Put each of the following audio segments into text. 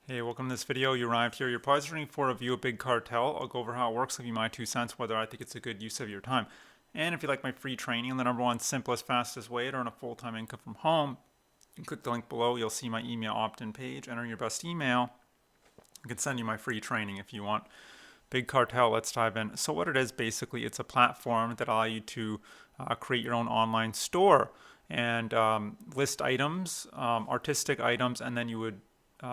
Hey, welcome to this video. You arrived here. You're probably searching for a view of Big Cartel. I'll go over how it works, give you my 2 cents, whether I think it's a good use of your time. And if you like my free training, the number one simplest, fastest way to earn a full-time income from home, you can click the link below. You'll see my email opt-in page. Enter your best email. I can send you my free training if you want. Big Cartel, let's dive in. So what it is, basically, it's a platform that allows you to create your own online store and list items, artistic items, and then you would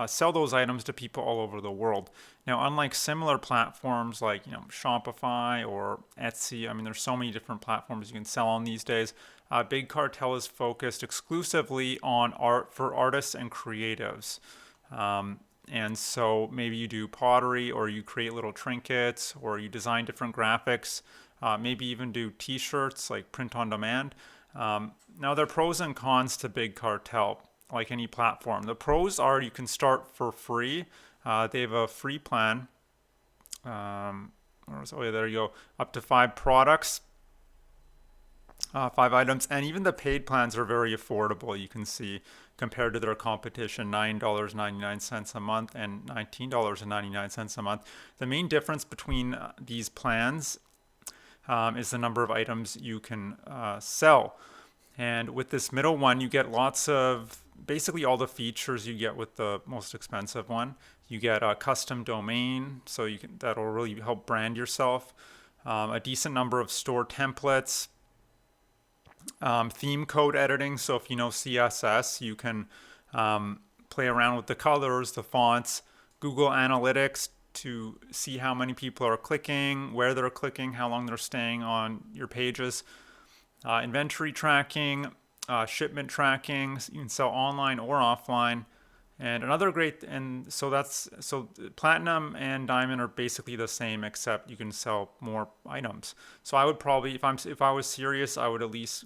sell those items to people all over the world. Now, unlike similar platforms like Shopify or Etsy, I mean, there's so many different platforms you can sell on these days. Big Cartel is focused exclusively on art for artists and creatives. And so maybe you do pottery, or you create little trinkets, or you design different graphics, maybe even do t-shirts like print on demand. Now, there are pros and cons to Big Cartel, like any platform. The pros are you can start for free. They have a free plan. Oh yeah, there you go. Up to 5 products, 5 items, and even the paid plans are very affordable. You can see compared to their competition, $9.99 a month and $19.99 a month. The main difference between these plans is the number of items you can sell. And with this middle one, you get lots of basically all the features you get with the most expensive one. You get a custom domain, so that'll really help brand yourself. A decent number of store templates, theme code editing. So if you know CSS, you can play around with the colors, the fonts, Google Analytics to see how many people are clicking, where they're clicking, how long they're staying on your pages. Inventory tracking, shipment tracking. You can sell online or offline. And another great, and so platinum and diamond are basically the same, except you can sell more items. So I would probably, if I was serious, I would at least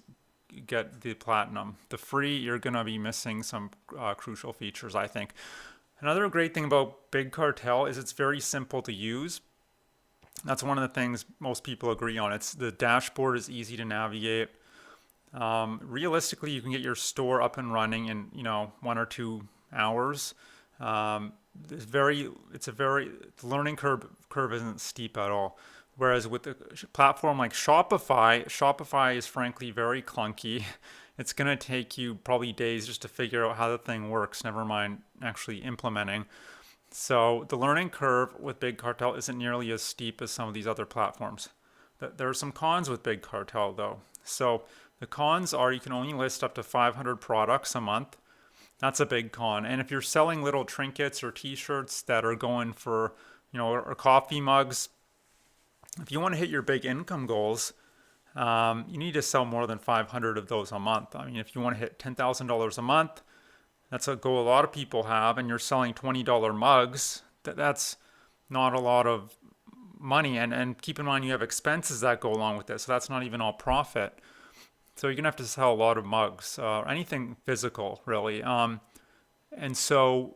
get the platinum. The free, you're gonna be missing some crucial features, I think. Another great thing about Big Cartel is it's very simple to use. That's one of the things most people agree on. The dashboard is easy to navigate. Realistically, you can get your store up and running in 1 or 2 hours. The learning curve isn't steep at all. Whereas with a platform like Shopify is frankly very clunky. It's going to take you probably days just to figure out how the thing works, never mind actually implementing. So the learning curve with Big Cartel isn't nearly as steep as some of these other platforms. There are some cons with Big Cartel though. So the cons are you can only list up to 500 products a month. That's a big con. And if you're selling little trinkets or t-shirts that are going for, or coffee mugs, if you want to hit your big income goals, you need to sell more than 500 of those a month. I mean, if you want to hit $10,000 a month, that's a goal a lot of people have, and you're selling $20 mugs, that's not a lot of money. And keep in mind, you have expenses that go along with it, so that's not even all profit. So you're going to have to sell a lot of mugs, anything physical, really. And so,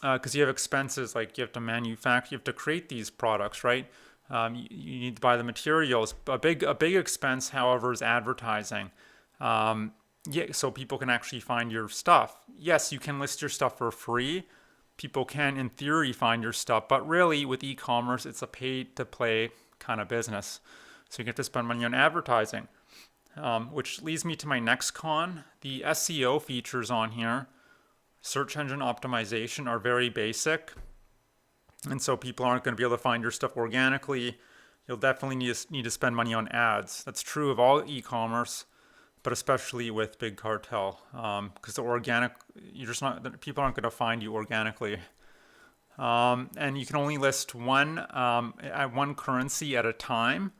because you have expenses, like you have to manufacture, you have to create these products, right? You need to buy the materials. A big expense, however, is advertising. Yeah, so people can actually find your stuff. Yes, you can list your stuff for free. People can, in theory, find your stuff, but really, with e-commerce, it's a pay-to-play kind of business. So you get to spend money on advertising, which leads me to my next con. The SEO features on here, search engine optimization, are very basic. And so people aren't going to be able to find your stuff organically. You'll definitely need to spend money on ads. That's true of all e-commerce, but especially with Big Cartel, because the organic, people aren't going to find you organically. And you can only list one currency at a time,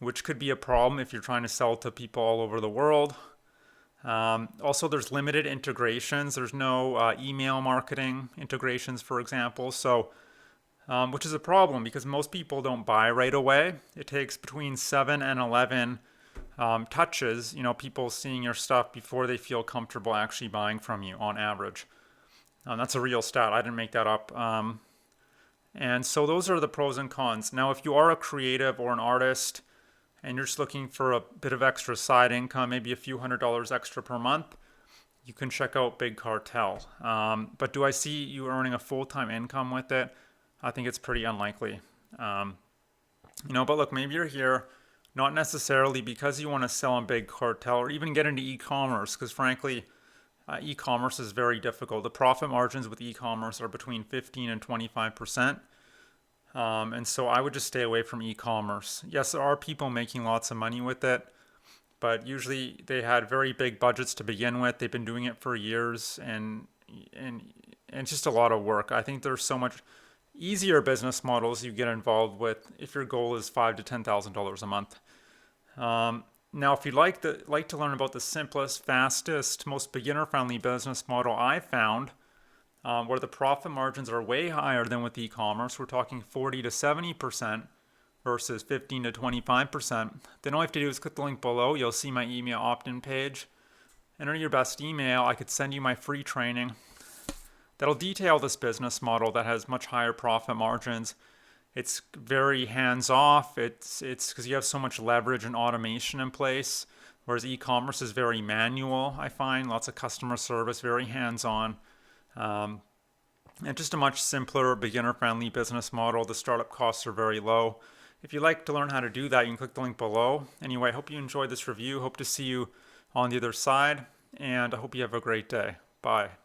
which could be a problem if you're trying to sell to people all over the world. Also, there's limited integrations. There's no email marketing integrations, for example. So which is a problem because most people don't buy right away. It takes between 7 and 11 touches, people seeing your stuff before they feel comfortable actually buying from you on average. That's a real stat. I didn't make that up. And so those are the pros and cons. Now, if you are a creative or an artist and you're just looking for a bit of extra side income, maybe a few $100s extra per month, you can check out Big Cartel. But do I see you earning a full-time income with it? I think it's pretty unlikely. But look, maybe you're here not necessarily because you want to sell on Big Cartel or even get into e-commerce, because frankly, e-commerce is very difficult. The profit margins with e-commerce are between 15 and 25%. And so I would just stay away from e-commerce. Yes, there are people making lots of money with it, but usually they had very big budgets to begin with. They've been doing it for years, and it's just a lot of work. I think there's so much easier business models you get involved with if your goal is $5,000 to $10,000 a month. Now, if you'd like to learn about the simplest, fastest, most beginner-friendly business model I found, where the profit margins are way higher than with e-commerce, we're talking 40 to 70% versus 15 to 25%, then all you have to do is click the link below. You'll see my email opt-in page. Enter your best email. I could send you my free training that'll detail this business model that has much higher profit margins. It's very hands-off. It's because you have so much leverage and automation in place, whereas e-commerce is very manual, I find. Lots of customer service, very hands-on. And just a much simpler, beginner-friendly business model. The startup costs are very low. If you'd like to learn how to do that, you can click the link below. Anyway, I hope you enjoyed this review. Hope to see you on the other side, and I hope you have a great day. Bye.